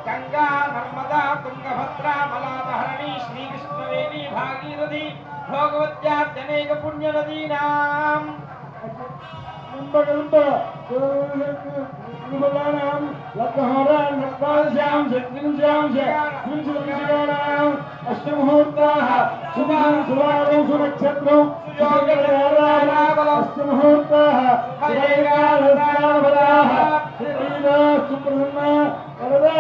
గంగా నర్మదా తుంగభద్రా మలాదహరణి శ్రీకృష్ణవేణి భాగీరథి భోగవత్యాద్యనేక పుణ్యనదీనాం అష్టముహూర్తాః శుభాం శుభాగం సునక్షత్రం అష్టముహూర్తాః సుప్రసన్న వరదా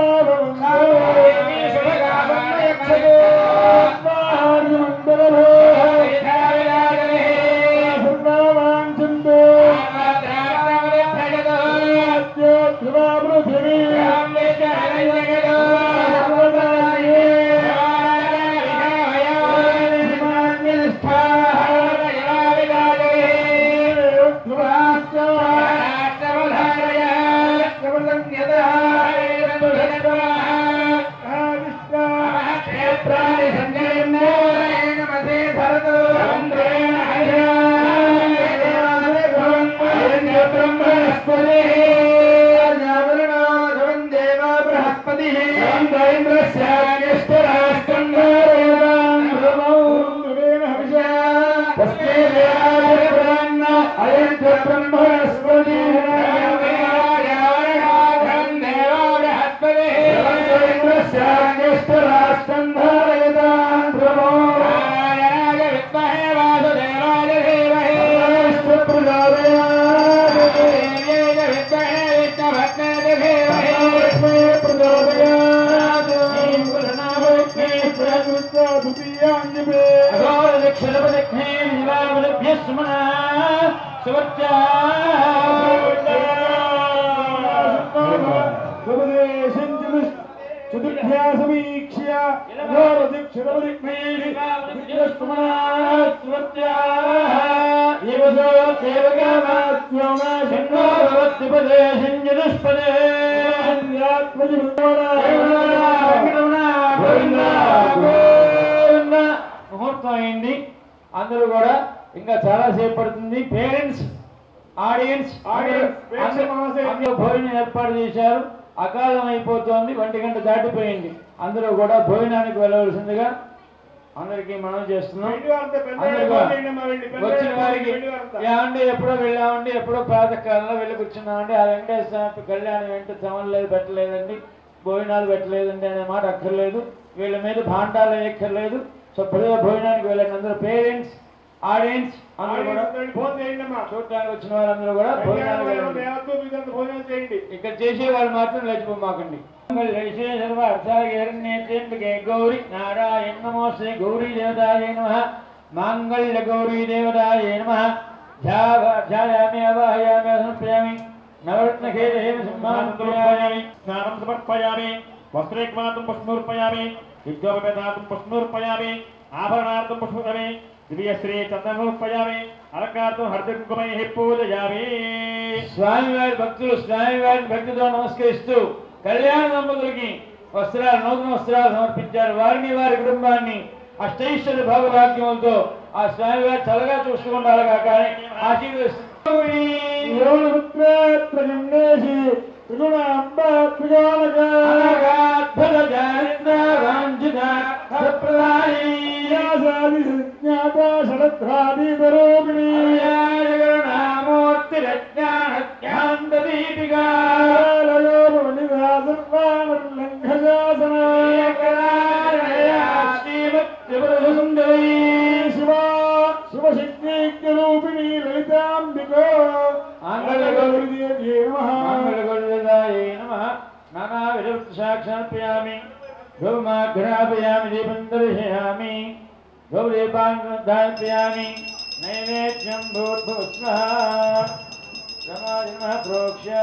ముహూర్తం అయింది. అందరూ కూడా ఇంకా చాలా సేపు పడుతుంది. పేరెంట్స్, ఆడియన్స్ అందరూ భోజనం ఏర్పాటు చేశారు. అకాలం అయిపోతోంది, 1 గంట దాటిపోయింది. అందరూ కూడా భోజనానికి వెళ్ళవలసిందిగా అందరికీ మనం చేస్తున్నాం. వచ్చిన వారికి ఏమండి ఎప్పుడో వెళ్ళామండి, ఎప్పుడో ప్రాతకాలంలో వెళ్ళి కూర్చున్నామండి, ఆ వెంకటేశ్వర స్వామి కళ్యాణం ఏంటో సమన్లేదు పెట్టలేదండి, భోజనాలు పెట్టలేదండి అనే మాట అక్కర్లేదు. వీళ్ళ మీద భాండాలు వేయక్కర్లేదు. శుభ్రంగా భోజనానికి వెళ్ళండి. అందరూ పేరెంట్స్, ఆడియన్స్ అందరూ కూడా చూడటానికి వచ్చిన వాళ్ళందరూ కూడా భోజనాలు చేయండి. ఇక్కడ చేసే వాళ్ళు మాత్రం లేచిపోమాకండి. గౌరీ నారాయణ నమో శ్రీ గౌరీ దేవతాయ నమః. మాంగళ్య గౌరీ దేవతాయ నమః. ధ్యాయామి అవాహయామి సమర్పయామి. నవరత్నఖేదేన సింహాసనం స్నానం సమర్పయామి. వస్త్రేక్మాతం పుష్పమర్పయామి. విద్యోపేతాతం పుష్పమర్పయామి. ఆభరణార్థం పుష్పమే. దివ్యశ్రీ చందనమర్పయామి. అలంకార్థం హర్దకుంకుమై పూజయామి. స్వామివారి భక్తులు స్వామివారిని భక్తితో నమస్కరిస్తూ కళ్యాణ దంపతులకి వస్త్రాలు, నూతన వస్త్రాలు సమర్పించారు. వారిని, వారి కుటుంబాన్ని అష్టైశ్వర్య భోగభాగ్యములతో ఆ స్వామివారి చల్లగా చూసుకుంటారు కాక ఆశీర్వదిస్తారు. సాక్షాత్పయామి. గౌమాఘ్రాపయామి. దీపం దర్శయామి. గౌరీపాంపయామి. నైవేద్యం భూర్భువస్వః రమాజనః ప్రోక్ష్య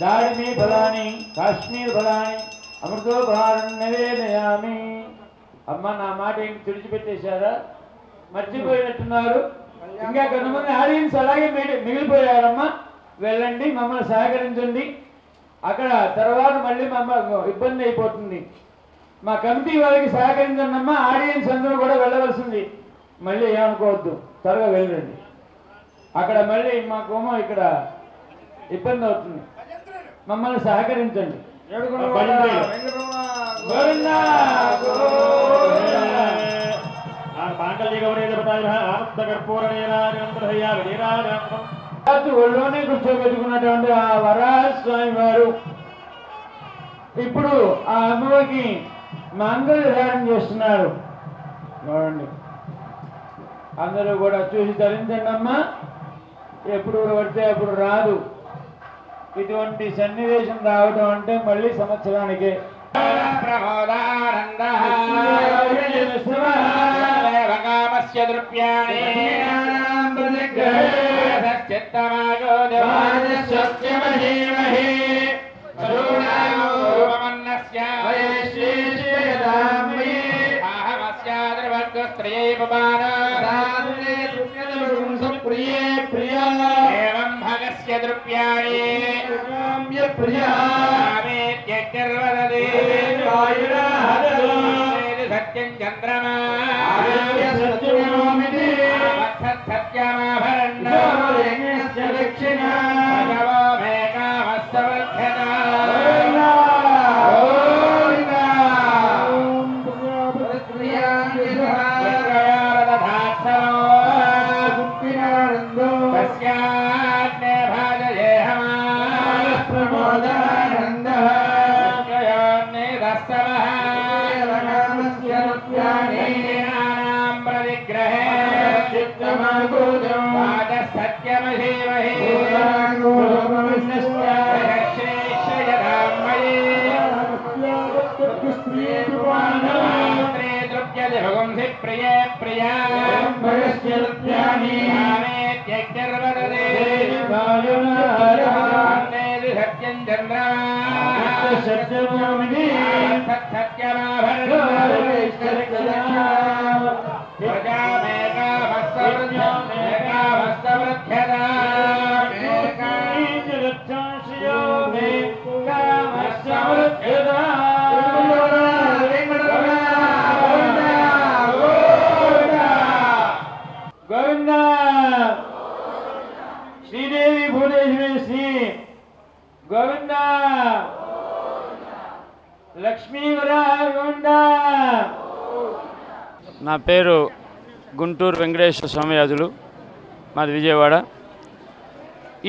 దాడిమి ఫలాని, కాశ్మీర్ ఫలాని, అమృతోపహారం నివేదయామి. అమ్మ నా మాట ఏంటి తుడిచిపెట్టేశారా? మర్చిపోయినట్టున్నారు. ఇంకా కొంతమంది ఆడియన్స్ అలాగే మిగిలిపోయారమ్మా. వెళ్ళండి, మమ్మల్ని సహకరించండి. అక్కడ తర్వాత మళ్ళీ మమ్మల్ని ఇబ్బంది అయిపోతుంది. మా కమిటీ వాళ్ళకి సహకరించండి అమ్మా. ఆడియన్స్ అందరూ కూడా వెళ్ళవలసింది. మళ్ళీ ఏమనుకోవద్దు, త్వరగా వెళ్ళండి. అక్కడ మళ్ళీ మాకేమో ఇక్కడ ఇబ్బంది అవుతుంది. మమ్మల్ని సహకరించండి. ఒళ్ళోనే కూర్చోబెట్టుకున్నటువంటి ఆ వరాహస్వామి వారు ఇప్పుడు ఆ అమ్మకి మంగళధారణ చేస్తున్నారు. చూడండి, అందరూ కూడా చూసి ధరించండి అమ్మా. ఎప్పుడు పడితే అప్పుడు రాదు. ఇటువంటి సన్నివేశం రావడం అంటే మళ్ళీ సంవత్సరానికే. సత్యం చంద్రమా సత్యమాభరణ శ్రీదేవి భూదేవి శ్రీ గోవింద లక్ష్మీవరా గోవింద. నా పేరు గుంటూరు వెంకటేశ్వర స్వామియాజులు, మాది విజయవాడ.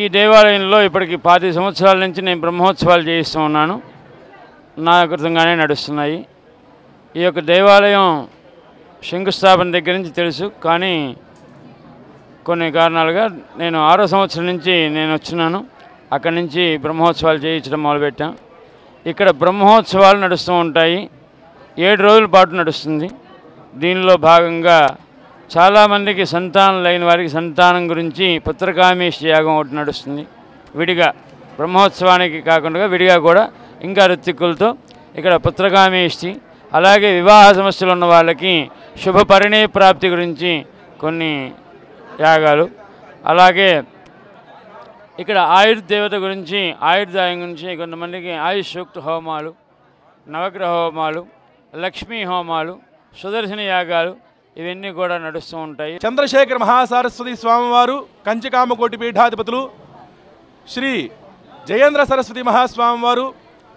ఈ దేవాలయంలో ఇప్పటికి 25 సంవత్సరాల నుంచి నేను బ్రహ్మోత్సవాలు చేయిస్తూ ఉన్నాను. నా కృతంగానే నడుస్తున్నాయి. ఈ యొక్క దేవాలయం శంకుస్థాపన దగ్గర నుంచి తెలుసు, కానీ కొన్ని కారణాలుగా నేను 6వ సంవత్సరం నుంచి నేను వచ్చినాను. అక్కడి నుంచి బ్రహ్మోత్సవాలు చేయించడం మొదలుపెట్టాం. ఇక్కడ బ్రహ్మోత్సవాలు నడుస్తూ ఉంటాయి. 7 రోజుల పాటు నడుస్తుంది. దీనిలో భాగంగా చాలామందికి సంతానం లేని వారికి సంతానం గురించి పుత్రకామేష్టి యాగం ఒకటి నడుస్తుంది. విడిగా బ్రహ్మోత్సవానికి కాకుండా విడిగా కూడా ఇంకా ఋత్విక్కులతో ఇక్కడ పుత్రకామేష్టి, అలాగే వివాహ సమస్యలు ఉన్న వాళ్ళకి శుభ పరిణయ ప్రాప్తి గురించి కొన్ని యాగాలు, అలాగే ఇక్కడ ఆయుర్దేవత గురించి ఆయుర్దాయం గురించి కొంతమందికి ఆయుష్ సూక్త హోమాలు, నవగ్రహ హోమాలు, లక్ష్మీ హోమాలు, సుదర్శన యాగాలు ఇవన్నీ కూడా నడుస్తూ ఉంటాయి. చంద్రశేఖర మహాసరస్వతి స్వామివారు కంచికామకోటి పీఠాధిపతులు, శ్రీ జయేంద్ర సరస్వతి మహాస్వామివారు,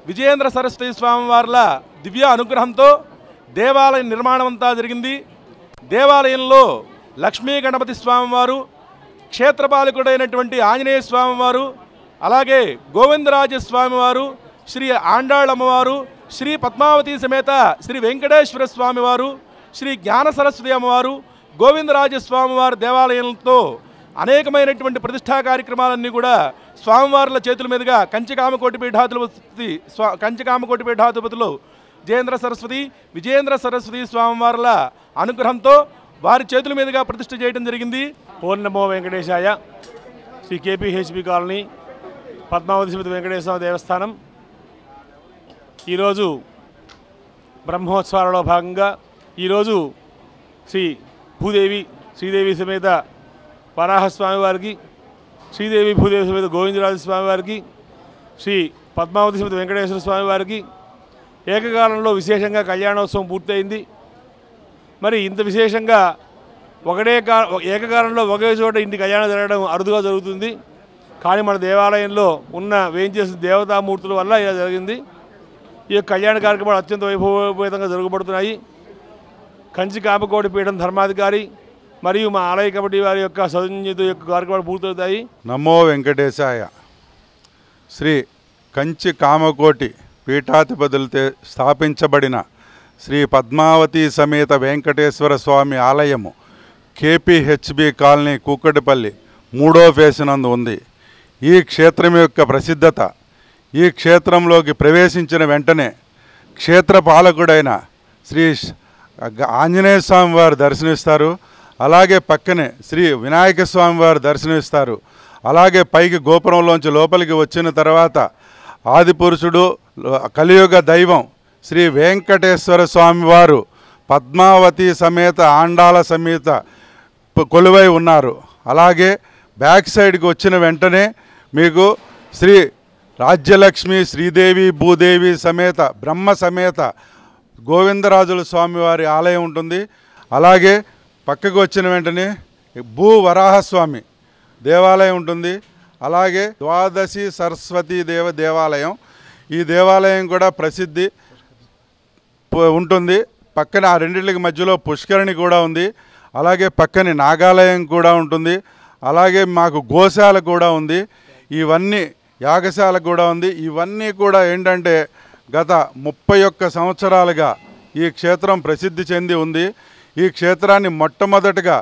విజయేంద్ర సరస్వతి స్వామివార్ల దివ్య అనుగ్రహంతో దేవాలయ నిర్మాణం అంతా జరిగింది. దేవాలయంలో లక్ష్మీ గణపతి స్వామివారు, క్షేత్రపాలకుడైనటువంటి ఆంజనేయ స్వామివారు, అలాగే గోవిందరాజ స్వామివారు, శ్రీ ఆండాళమ్మవారు, శ్రీ పద్మావతి సమేత శ్రీ వెంకటేశ్వర స్వామివారు, శ్రీ జ్ఞాన సరస్వతి అమ్మవారు, గోవిందరాజ స్వామివారి దేవాలయంతో అనేకమైనటువంటి ప్రతిష్టా కార్యక్రమాలన్నీ కూడా స్వామివార్ల చేతుల మీదుగా కంచికామకోటి పీఠాధిపతులు జయేంద్ర సరస్వతి, విజయేంద్ర సరస్వతి స్వామివార్ల అనుగ్రహంతో వారి చేతుల మీదుగా ప్రతిష్ఠ చేయడం జరిగింది. ఓం నమో వెంకటేశాయ. శ్రీ కేపీహెచ్బి కాలనీ, పద్మావతి సమేత వెంకటేశ్వర దేవస్థానం. ఈరోజు బ్రహ్మోత్సవాలలో భాగంగా ఈరోజు శ్రీ శ్రీదేవి సమేత వరాహస్వామి వారికి, శ్రీదేవి భూదేవి సమేత గోవిందరాజ స్వామి వారికి, శ్రీ పద్మావతి సమేత వెంకటేశ్వర స్వామి వారికి ఏకకాలంలో విశేషంగా కళ్యాణోత్సవం పూర్తయింది. మరి ఇంత విశేషంగా ఏకకాలంలో ఒకే చోట ఇంటి కళ్యాణం జరగడం అరుదుగా జరుగుతుంది. కానీ మన దేవాలయంలో ఉన్న వేయించేసిన దేవతామూర్తుల వల్ల ఇలా జరిగింది. ఈ కళ్యాణ కార్యక్రమాలు అత్యంత వైభవపేతంగా జరగబడుతున్నాయి. కంచి కామకోటి పీఠం ధర్మాధికారి మరియు మా ఆలయ కమిటీ వారి యొక్క సౌజన్యత యొక్క కార్యక్రమాలు పూర్తవుతాయి. నమో వెంకటేశాయ. శ్రీ కంచి కామకోటి పీఠాధిపతులతో స్థాపించబడిన శ్రీ పద్మావతి సమేత వెంకటేశ్వర స్వామి ఆలయము కేపీహెచ్బి కాలనీ కూకటిపల్లి 3వ ఫేస్ నందు ఉంది. ఈ క్షేత్రం యొక్క ప్రసిద్ధత, ఈ క్షేత్రంలోకి ప్రవేశించిన వెంటనే క్షేత్రపాలకుడైన శ్రీ ఆంజనేయ స్వామి వారు దర్శనమిస్తారు. అలాగే పక్కనే శ్రీ వినాయక స్వామి వారు దర్శనమిస్తారు. అలాగే పైకి గోపురంలోంచి లోపలికి వచ్చిన తర్వాత ఆదిపురుషుడు కలియుగ దైవం శ్రీ వెంకటేశ్వర స్వామివారు పద్మావతి సమేత ఆండాల సమేత కొలువై ఉన్నారు. అలాగే బ్యాక్ సైడ్కి వచ్చిన వెంటనే మీకు శ్రీ రాజ్యలక్ష్మి శ్రీదేవి భూదేవి సమేత బ్రహ్మ సమేత గోవిందరాజుల స్వామివారి ఆలయం ఉంటుంది. అలాగే పక్కకు వచ్చిన వెంటనే భూ వరాహస్వామి దేవాలయం ఉంటుంది. అలాగే ద్వాదశి సరస్వతీ దేవాలయం, ఈ దేవాలయం కూడా ప్రసిద్ధి ఉంటుంది. పక్కన ఆ రెండింటికి మధ్యలో పుష్కరిణి కూడా ఉంది. అలాగే పక్కనే నాగాలయం కూడా ఉంటుంది. అలాగే మాకు గోశాల కూడా ఉంది. ఇవన్నీ యాగశాల కూడా ఉంది. ఇవన్నీ కూడా ఏంటంటే గత 31 సంవత్సరాలుగా ఈ క్షేత్రం ప్రసిద్ధి చెంది ఉంది. ఈ క్షేత్రాన్ని మొట్టమొదటిగా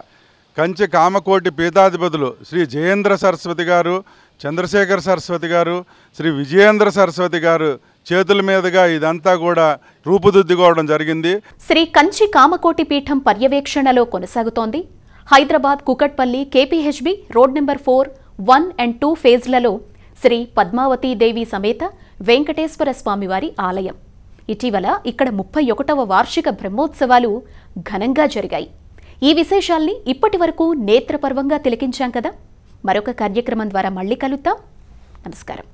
కంచి కామకోటి పీఠాధిపతులు శ్రీ జయేంద్ర సరస్వతి గారు, చంద్రశేఖర సరస్వతి గారు, శ్రీ విజయేంద్ర సరస్వతి గారు చేతుల మీదుగా ఇదంతా కూడా రూపుదిద్దుకోవడం జరిగింది. శ్రీ కంచి కామకోటి పీఠం పర్యవేక్షణలో కొనసాగుతోంది. Hyderabad Kukatpally KPHB road number 4, 1 and 2 ఫేజ్లలో శ్రీ పద్మావతీదేవి సమేత వెంకటేశ్వర స్వామివారి ఆలయం. ఇటీవల ఇక్కడ 31వ వార్షిక బ్రహ్మోత్సవాలు ఘనంగా జరిగాయి. ఈ విశేషాల్ని ఇప్పటి వరకు నేత్రపర్వంగా తిలకించాం కదా. మరొక కార్యక్రమం ద్వారా మళ్ళీ కలుద్దాం. నమస్కారం.